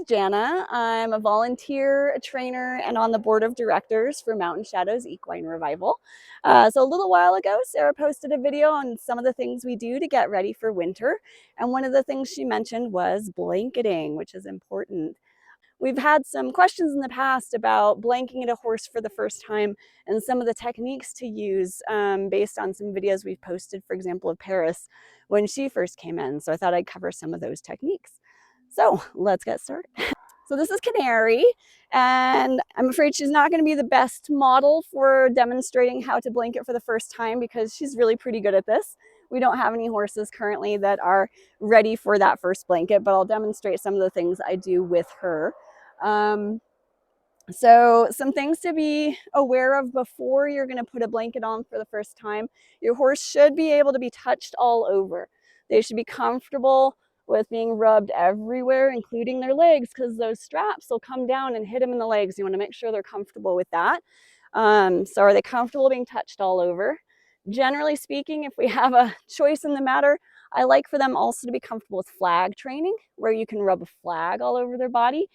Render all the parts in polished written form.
Jana. I'm a volunteer, a trainer, and on the board of directors for Mountain Shadows Equine Revival. So a little while ago, Sarah posted a video on some of the things we do to get ready for winter. And one of the things she mentioned was blanketing, which is important. We've had some questions in the past about blanketing a horse for the first time and some of the techniques to use based on some videos we've posted, for example, of Paris when she first came in. So I thought I'd cover some of those techniques. So let's get started. So this is Cannary, and I'm afraid she's not going to be the best model for demonstrating how to blanket for the first time because she's really pretty good at this. We don't have any horses currently that are ready for that first blanket, but I'll demonstrate some of the things I do with her. So some things to be aware of before you're going to put a blanket on for the first time. Your horse should be able to be touched all over. They should be comfortable with being rubbed everywhere, including their legs, because those straps will come down and hit them in the legs. You want to make sure they're comfortable with that. So are they comfortable being touched all over? Generally speaking, if we have a choice in the matter, I like for them also to be comfortable with flag training, where you can rub a flag all over their body.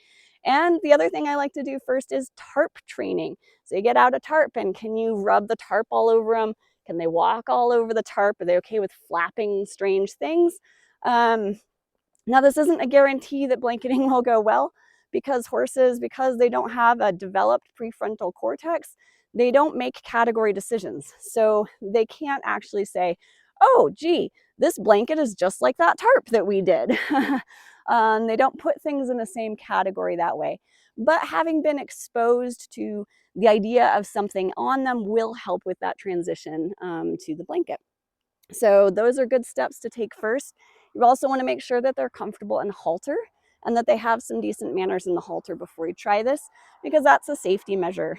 And the other thing I like to do first is tarp training. So you get out a tarp and can you rub the tarp all over them? Can they walk all over the tarp? Are they okay with flapping strange things? Now this isn't a guarantee that blanketing will go well because horses, because they don't have a developed prefrontal cortex, they don't make category decisions. So they can't actually say, oh, gee, this blanket is just like that tarp that we did. They don't put things in the same category that way. But having been exposed to the idea of something on them will help with that transition to the blanket. So those are good steps to take first. You also want to make sure that they're comfortable in halter and that they have some decent manners in the halter before you try this, because that's a safety measure.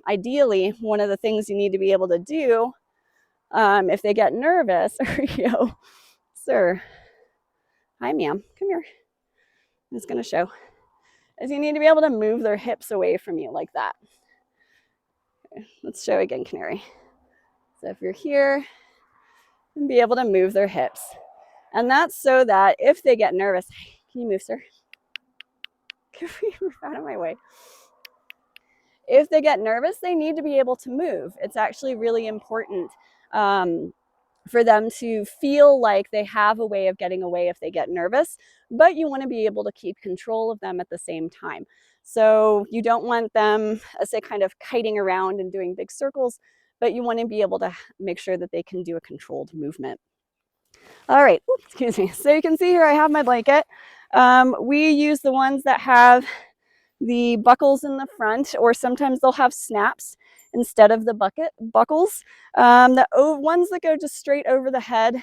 Ideally, one of the things you need to be able to do if they get nervous, yo, sir, hi ma'am, come here. I'm just going to show, is you need to be able to move their hips away from you like that. Okay, let's show again, Cannary. So if you're here, and be able to move their hips. And that's so that if they get nervous, can you move, sir? Can we move out of my way? If they get nervous, they need to be able to move. It's actually really important for them to feel like they have a way of getting away if they get nervous, but you want to be able to keep control of them at the same time. So you don't want them, say, kind of kiting around and doing big circles, but you want to be able to make sure that they can do a controlled movement. All right, oops, excuse me. So you can see here I have my blanket. We use the ones that have the buckles in the front, or sometimes they'll have snaps instead of the buckles. The ones that go just straight over the head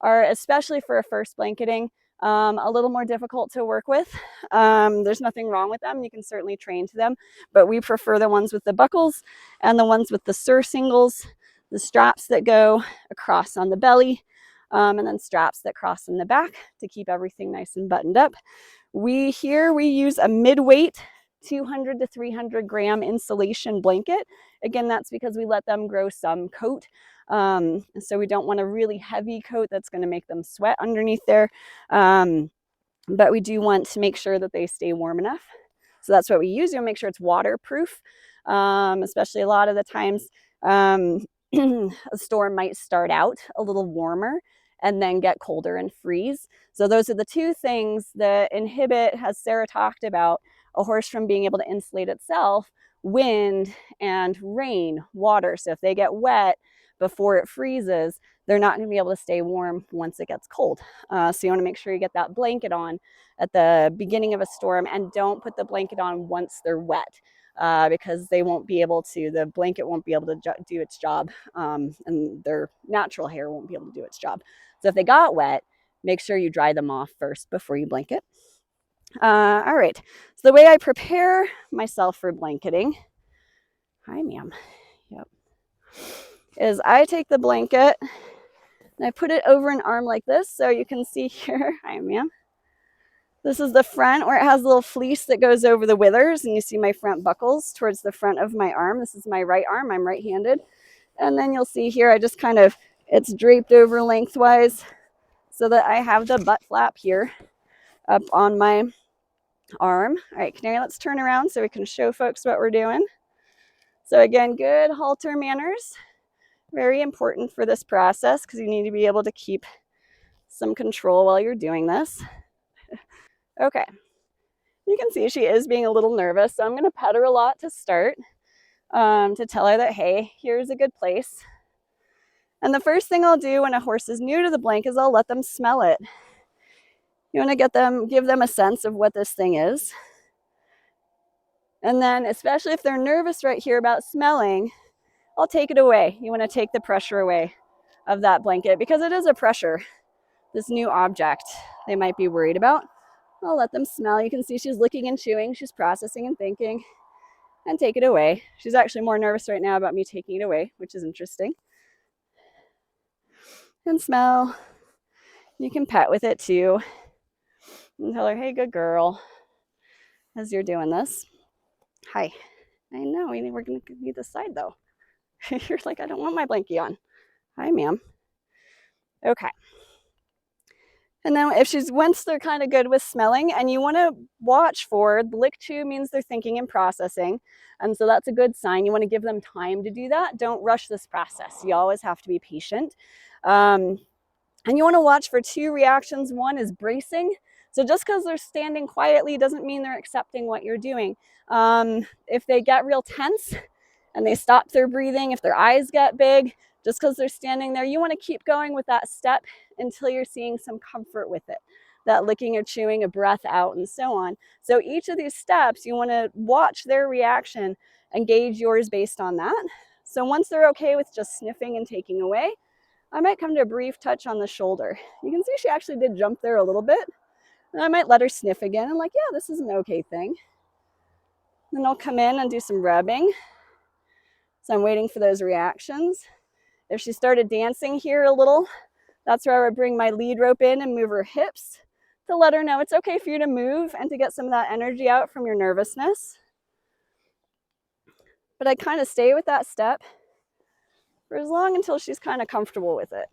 are, especially for a first blanketing, a little more difficult to work with. There's nothing wrong with them. You can certainly train to them, but we prefer the ones with the buckles and the ones with the surcingles, the straps that go across on the belly, and then straps that cross in the back to keep everything nice and buttoned up. We use a mid-weight 200 to 300 gram insulation blanket. Again, that's because we let them grow some coat. So we don't want a really heavy coat that's going to make them sweat underneath there. But we do want to make sure that they stay warm enough. So that's what we use. You'll make sure it's waterproof, especially a lot of the times a storm might start out a little warmer and then get colder and freeze. So those are the two things that inhibit, as Sarah talked about, a horse from being able to insulate itself: wind and rain, water. So if they get wet before it freezes, they're not going to be able to stay warm once it gets cold. So you want to make sure you get that blanket on at the beginning of a storm, and don't put the blanket on once they're wet. Because they won't be able to, the blanket won't be able to do its job, and their natural hair won't be able to do its job. So if they got wet, make sure you dry them off first before you blanket. All right, so the way I prepare myself for blanketing, hi ma'am, yep, is I take the blanket and I put it over an arm like this. So you can see here, hi ma'am, this is the front where it has a little fleece that goes over the withers, and you see my front buckles towards the front of my arm. This is my right arm, I'm right-handed. And then you'll see here, I just kind of, it's draped over lengthwise so that I have the butt flap here up on my arm. All right, Canary, let's turn around so we can show folks what we're doing. So again, good halter manners. Very important for this process because you need to be able to keep some control while you're doing this. Okay, you can see she is being a little nervous, so I'm going to pet her a lot to start to tell her that, hey, here's a good place. And the first thing I'll do when a horse is new to the blank is I'll let them smell it. You want to give them a sense of what this thing is. And then, especially if they're nervous right here about smelling, I'll take it away. You want to take the pressure away of that blanket because it is a pressure, this new object they might be worried about. I'll let them smell. You can see she's licking and chewing. She's processing and thinking. And take it away. She's actually more nervous right now about me taking it away, which is interesting. And smell. You can pet with it too. And tell her, hey, good girl, as you're doing this. Hi. I know, we're going to need this side though. You're like, I don't want my blankie on. Hi, ma'am. Okay. And then once they're kind of good with smelling, and you want to watch for, lick chew means they're thinking and processing. And so that's a good sign. You want to give them time to do that. Don't rush this process. You always have to be patient. And you want to watch for 2 reactions. One is bracing. So just because they're standing quietly doesn't mean they're accepting what you're doing. If they get real tense and they stop their breathing, if their eyes get big, just because they're standing there, you want to keep going with that step until you're seeing some comfort with it, that licking or chewing, a breath out, and so on. So each of these steps, you want to watch their reaction and gauge yours based on that. So once they're okay with just sniffing and taking away, I might come to a brief touch on the shoulder. You can see she actually did jump there a little bit. And I might let her sniff again. I'm like, yeah, this is an okay thing. Then I'll come in and do some rubbing. So I'm waiting for those reactions. If she started dancing here a little, that's where I would bring my lead rope in and move her hips to let her know it's okay for you to move and to get some of that energy out from your nervousness. But I kind of stay with that step for as long until she's kind of comfortable with it.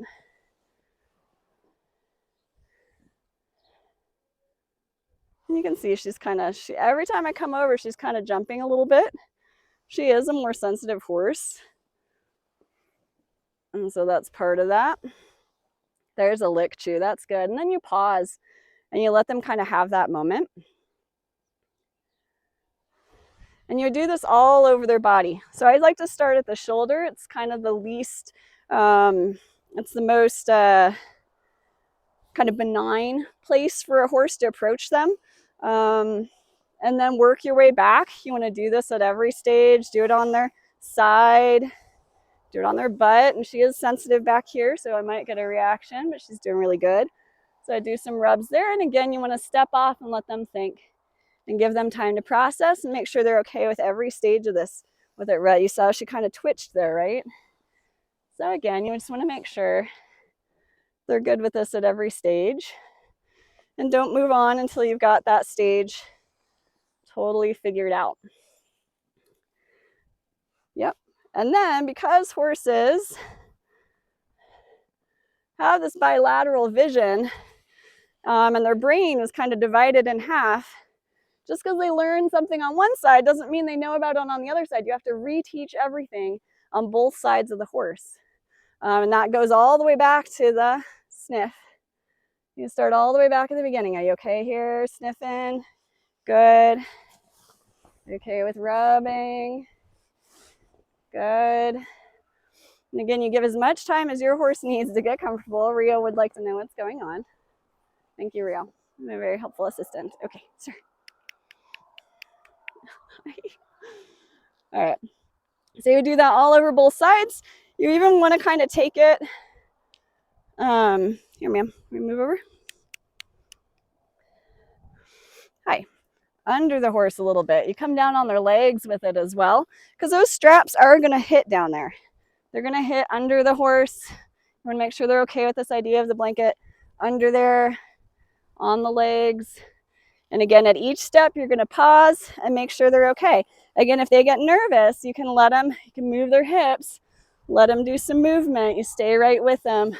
And you can see she's every time I come over, she's kind of jumping a little bit. She is a more sensitive horse. And so that's part of that. There's a lick chew, that's good. And then you pause and you let them kind of have that moment. And you do this all over their body. So I'd like to start at the shoulder. It's kind of the least, it's the most kind of benign place for a horse to approach them. And then work your way back. You want to do this at every stage. Do it on their side, do it on their butt. And she is sensitive back here, so I might get a reaction, but she's doing really good. So I do some rubs there. And again, you want to step off and let them think and give them time to process and make sure they're okay with every stage of this with it right. You saw she kind of twitched there, right? So again, you just want to make sure they're good with this at every stage. And don't move on until you've got that stage totally figured out. Yep. And then because horses have this bilateral vision and their brain is kind of divided in half, just because they learn something on one side doesn't mean they know about it on the other side. You have to reteach everything on both sides of the horse. And that goes all the way back to the sniff. You start all the way back at the beginning. Are you okay here? Sniffing. Good. Okay with rubbing. Good. And again, you give as much time as your horse needs to get comfortable. Rio would like to know what's going on. Thank you, Rio. I'm a very helpful assistant. Okay, sir. All right. So you do that all over both sides. You even want to kind of take it. Here, ma'am. Let me move over. Hi. Under the horse a little bit. You come down on their legs with it as well, because those straps are going to hit down there. They're going to hit under the horse. You want to make sure they're okay with this idea of the blanket under there, on the legs. And again, at each step, you're going to pause and make sure they're okay. Again, if they get nervous, you can move their hips, let them do some movement. You stay right with them.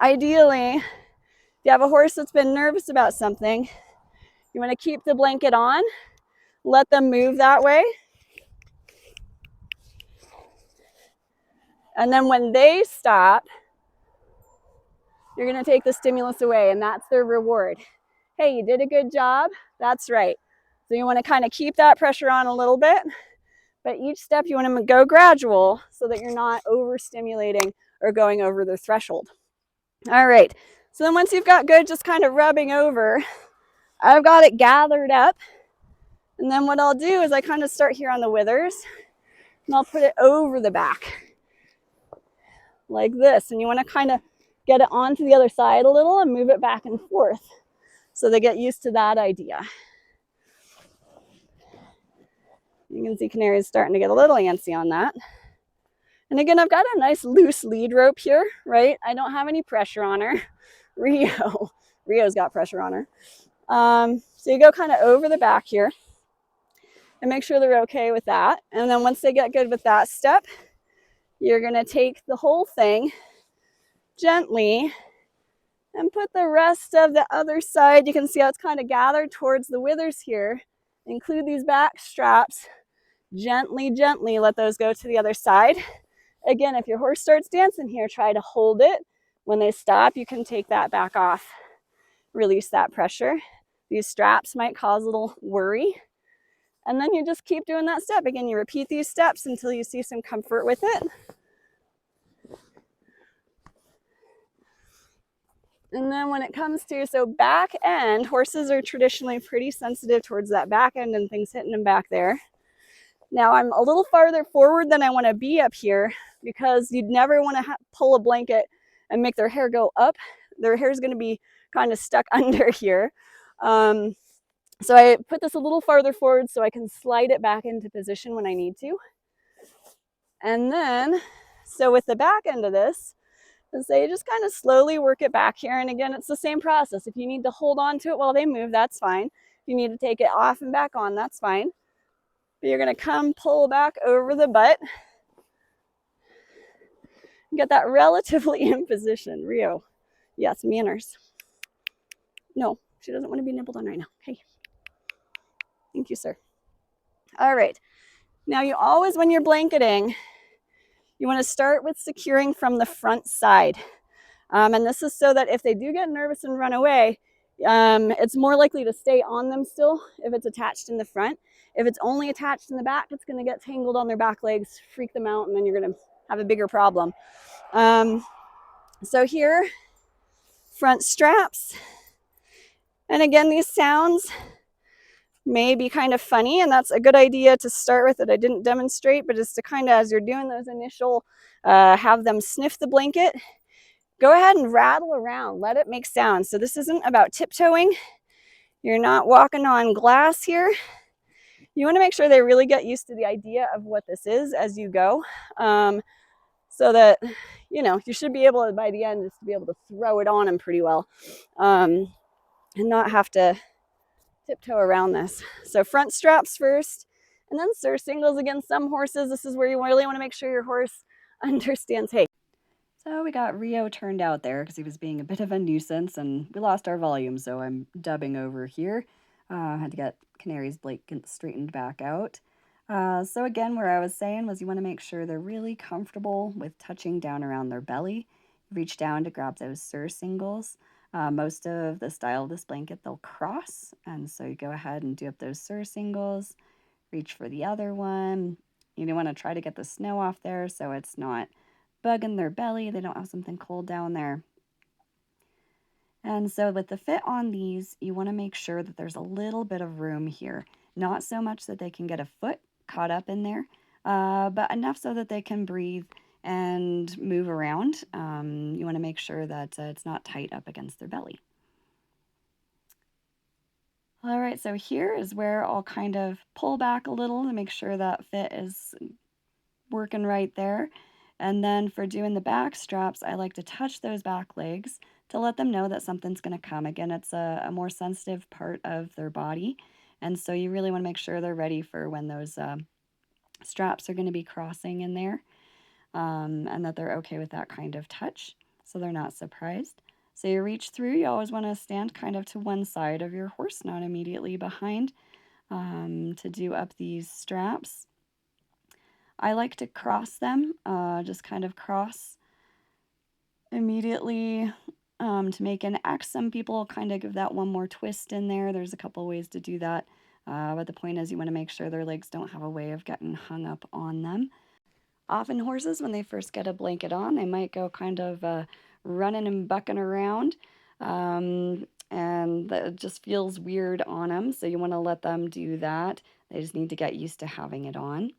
Ideally, you have a horse that's been nervous about something, you want to keep the blanket on, let them move that way. And then when they stop, you're going to take the stimulus away, and that's their reward. Hey, you did a good job. That's right. So you want to kind of keep that pressure on a little bit, but each step you want to go gradual so that you're not overstimulating or going over the threshold. All right. So then once you've got good just kind of rubbing over, I've got it gathered up. And then what I'll do is I kind of start here on the withers, and I'll put it over the back like this. And you want to kind of get it onto the other side a little and move it back and forth so they get used to that idea. You can see Cannary is starting to get a little antsy on that. And again, I've got a nice loose lead rope here, right? I don't have any pressure on her. Rio's got pressure on her. So you go kind of over the back here and make sure they're okay with that. And then once they get good with that step, you're going to take the whole thing gently and put the rest of the other side. You can see how it's kind of gathered towards the withers here. Include these back straps. Gently, gently let those go to the other side. Again, if your horse starts dancing here, try to hold it. When they stop, you can take that back off. Release that pressure. These straps might cause a little worry. And then you just keep doing that step. Again, you repeat these steps until you see some comfort with it. And then when it comes to, so back end, horses are traditionally pretty sensitive towards that back end and things hitting them back there. Now I'm a little farther forward than I want to be up here because you'd never want to pull a blanket and make their hair go up. Their hair is going to be kind of stuck under here. So I put this a little farther forward so I can slide it back into position when I need to. And then, so with the back end of this, so you just kind of slowly work it back here. And again, it's the same process. If you need to hold on to it while they move, that's fine. If you need to take it off and back on, that's fine. But you're going to come pull back over the butt. Get that relatively in position. Rio. Yes, manners. No, she doesn't want to be nibbled on right now. Okay. Thank you, sir. All right. Now you always, when you're blanketing, you want to start with securing from the front side. And this is so that if they do get nervous and run away, it's more likely to stay on them still if it's attached in the front. If it's only attached in the back, it's going to get tangled on their back legs, freak them out, and then you're going to have a bigger problem. So here, front straps. And again, these sounds may be kind of funny, and that's a good idea to start with that I didn't demonstrate, but just to kind of, as you're doing those initial, have them sniff the blanket, go ahead and rattle around, let it make sound. So this isn't about tiptoeing. You're not walking on glass here. You want to make sure they really get used to the idea of what this is as you go, so that, you know, you should be able to, by the end, just to be able to throw it on them pretty well, and not have to tiptoe around this. So front straps first, and then singles. Again, some horses, this is where you really want to make sure your horse understands, hey. So we got Rio turned out there because he was being a bit of a nuisance, and we lost our volume, so I'm dubbing over here. Had to get Canary's blanket straightened back out. So again, where I was saying was you want to make sure they're really comfortable with touching down around their belly. Reach down to grab those singles. Most of the style of this blanket, they'll cross, and so you go ahead and do up those singles. Reach for the other one. You want to try to get the snow off there so it's not bugging their belly. They don't have something cold down there. And so with the fit on these, you want to make sure that there's a little bit of room here. Not so much that they can get a foot caught up in there, but enough so that they can breathe and move around. You want to make sure that it's not tight up against their belly. All right, so here is where I'll kind of pull back a little to make sure that fit is working right there. And then for doing the back straps, I like to touch those back legs to let them know that something's going to come. Again, it's a more sensitive part of their body. And so you really want to make sure they're ready for when those straps are going to be crossing in there, and that they're okay with that kind of touch, so they're not surprised. So you reach through, you always want to stand kind of to one side of your horse, not immediately behind, to do up these straps. I like to cross them, just kind of cross immediately to make an X. Some people kind of give that one more twist in there. There's a couple ways to do that, but the point is you want to make sure their legs don't have a way of getting hung up on them. Often horses, when they first get a blanket on, they might go kind of running and bucking around, and it just feels weird on them, so you want to let them do that. They just need to get used to having it on.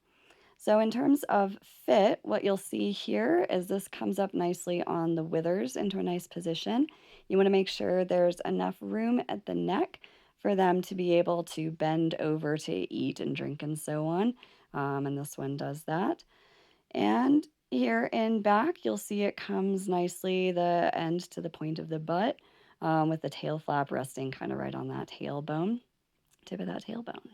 So in terms of fit, what you'll see here is this comes up nicely on the withers into a nice position. You want to make sure there's enough room at the neck for them to be able to bend over to eat and drink and so on. And this one does that. And here in back, you'll see it comes nicely the end to the point of the butt, with the tail flap resting kind of right on that tailbone, tip of that tailbone.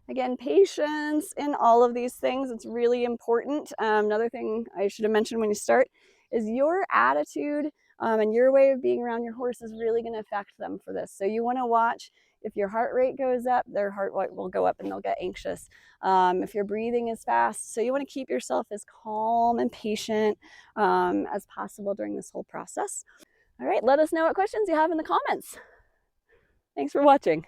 Again, patience in all of these things, it's really important. Another thing I should have mentioned when you start is your attitude and your way of being around your horse is really going to affect them for this. So you want to watch if your heart rate goes up, their heart rate will go up and they'll get anxious. If your breathing is fast, so you want to keep yourself as calm and patient as possible during this whole process. All right, let us know what questions you have in the comments. Thanks for watching.